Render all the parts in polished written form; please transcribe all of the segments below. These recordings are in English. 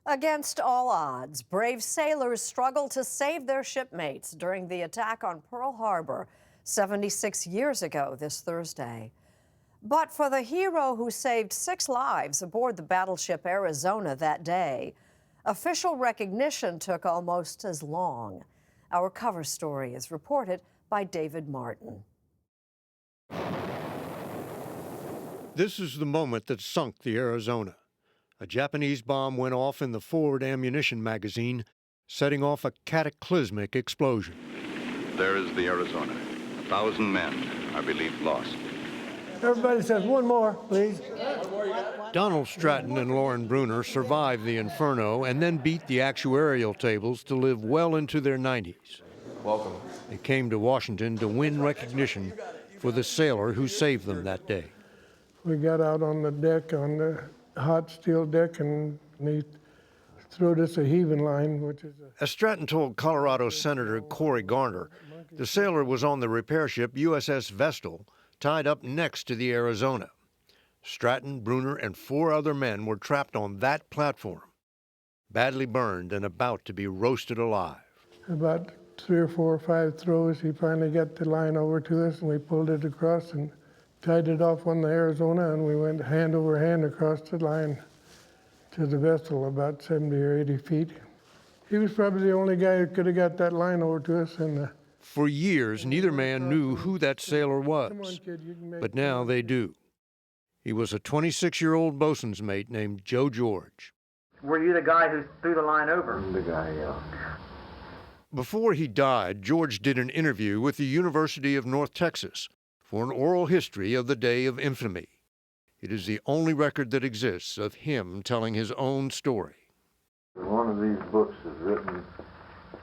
Against all odds, brave sailors struggled to save their shipmates during the attack on Pearl Harbor 76 years ago this Thursday. But for the hero who saved 6 lives aboard the battleship Arizona that day, official recognition took almost as long. Our cover story is reported by David Martin. This is the moment that sunk the Arizona. A Japanese bomb went off in the forward ammunition magazine, setting off a cataclysmic explosion. There is the Arizona. 1,000 men are believed lost. Everybody says, one more, please. Donald Stratton and Lauren Bruner survived the inferno and then beat the actuarial tables to live well into their 90s. Welcome. They came to Washington to win recognition for the sailor who saved them that day. We got out on the deck, on the hot steel deck, and he threw us a heaving line, which is a... As Stratton told Colorado Senator Cory Garner, the sailor was on the repair ship USS Vestal, tied up next to the Arizona. Stratton, Bruner, and 4 other men were trapped on that platform, badly burned and about to be roasted alive. About 3 or 4 or 5 throws, he finally got the line over to us, and we pulled it across and tied it off on the Arizona, and we went hand over hand across the line to the vessel, about 70 or 80 feet. He was probably the only guy who could have got that line over to us. And for years, neither man knew who that sailor was, come on, kid, you can make but now they do. He was a 26-year-old bosun's mate named Joe George. Were you the guy who threw the line over? I'm the guy, yeah. Before he died, George did an interview with the University of North Texas for an oral history of the day of infamy. It is the only record that exists of him telling his own story. One of these books is written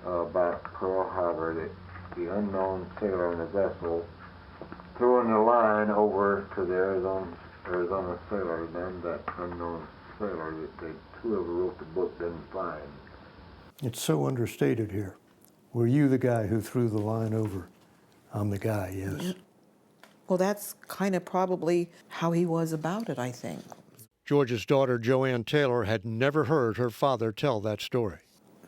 about Pearl Harbor, the unknown sailor in a vessel throwing the line over to the Arizona sailor, and then that unknown sailor that whoever wrote the book didn't find. It's so understated here. Were you the guy who threw the line over? I'm the guy, yes. Yeah. Well, that's kind of probably how he was about it, I think. George's daughter, Joanne Taylor, had never heard her father tell that story.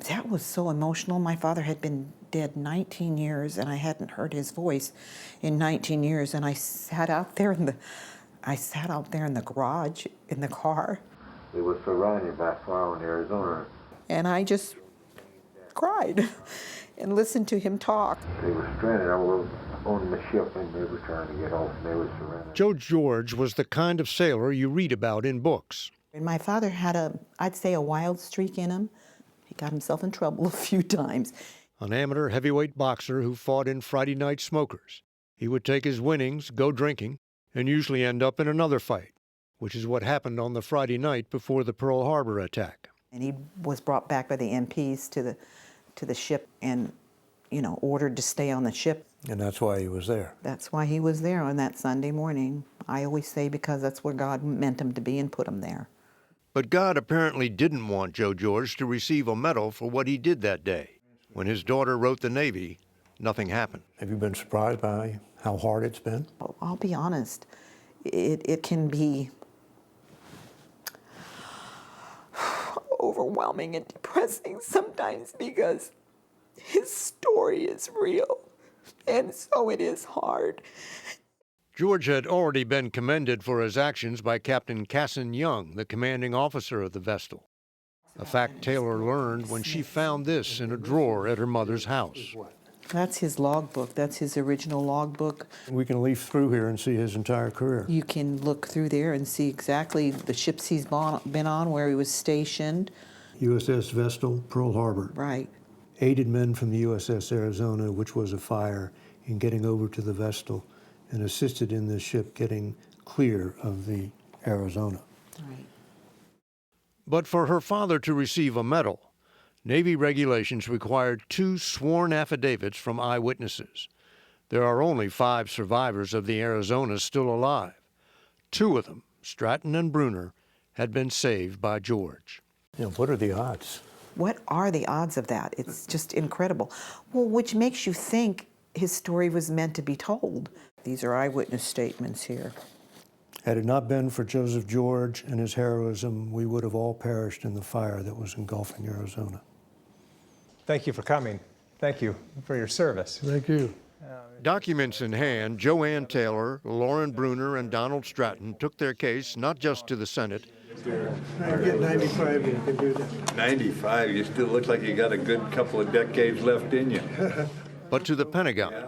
That was so emotional. My father had been dead 19 years, and I hadn't heard his voice in 19 years. And I sat out there in the garage in the car. They were surrounded by fire in Arizona. And I just cried and listened to him talk. They were stranded on the ship, and they were trying to get off, and they were surrounded. Joe George was the kind of sailor you read about in books. And my father had I'd say a wild streak in him. He got himself in trouble a few times. An amateur heavyweight boxer who fought in Friday Night Smokers. He would take his winnings, go drinking, and usually end up in another fight, which is what happened on the Friday night before the Pearl Harbor attack. And he was brought back by the MPs to the ship and, ordered to stay on the ship. And that's why he was there. That's why he was there on that Sunday morning. I always say because that's where God meant him to be and put him there. But God apparently didn't want Joe George to receive a medal for what he did that day. When his daughter wrote the Navy, nothing happened. Have you been surprised by how hard it's been? I'll be honest. It can be overwhelming and depressing sometimes because his story is real, and so it is hard. George had already been commended for his actions by Captain Cassin Young, the commanding officer of the Vestal, a fact Taylor learned when she found this in a drawer at her mother's house. That's his logbook. That's his original logbook. We can leaf through here and see his entire career. You can look through there and see exactly the ships he's been on, where he was stationed. USS Vestal, Pearl Harbor. Right. Aided men from the USS Arizona, which was a fire, in getting over to the Vestal, and assisted in the ship getting clear of the Arizona. Right. But for her father to receive a medal, Navy regulations required 2 sworn affidavits from eyewitnesses. There are only 5 survivors of the Arizona still alive. 2 of them, Stratton and Bruner, had been saved by George. What are the odds? What are the odds of that? It's just incredible. Well, which makes you think his story was meant to be told. These are eyewitness statements here. Had it not been for Joseph George and his heroism, we would have all perished in the fire that was engulfing Arizona. Thank you for coming. Thank you for your service. Thank you. Documents in hand, Joanne Taylor, Lauren Bruner, and Donald Stratton took their case not just to the Senate, I get 95, you can do that. 95, you still look like you got a good couple of decades left in you. but to the Pentagon,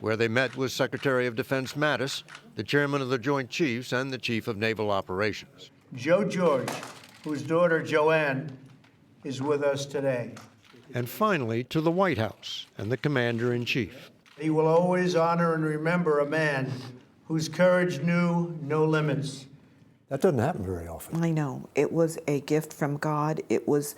where they met with Secretary of Defense Mattis, the chairman of the Joint Chiefs, and the Chief of Naval Operations. Joe George, whose daughter Joanne is with us today. And finally, to the White House and the Commander-in-Chief. He will always honor and remember a man whose courage knew no limits. That doesn't happen very often. I know. It was a gift from God. It was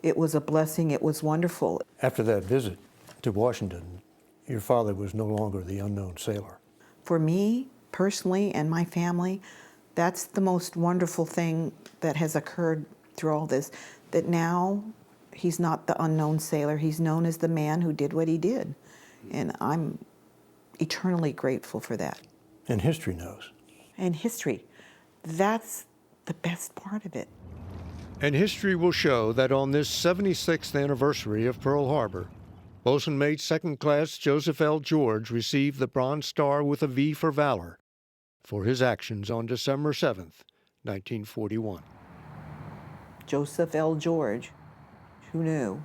a blessing. It was wonderful. After that visit to Washington, your father was no longer the unknown sailor. For me, personally, and my family, that's the most wonderful thing that has occurred through all this, that now he's not the unknown sailor. He's known as the man who did what he did. And I'm eternally grateful for that. And history knows. And history, that's the best part of it. And history will show that on this 76th anniversary of Pearl Harbor, Boatswain Mate Second Class Joseph L. George received the Bronze Star with a V for Valor for his actions on December 7th, 1941. Joseph L. George, who knew?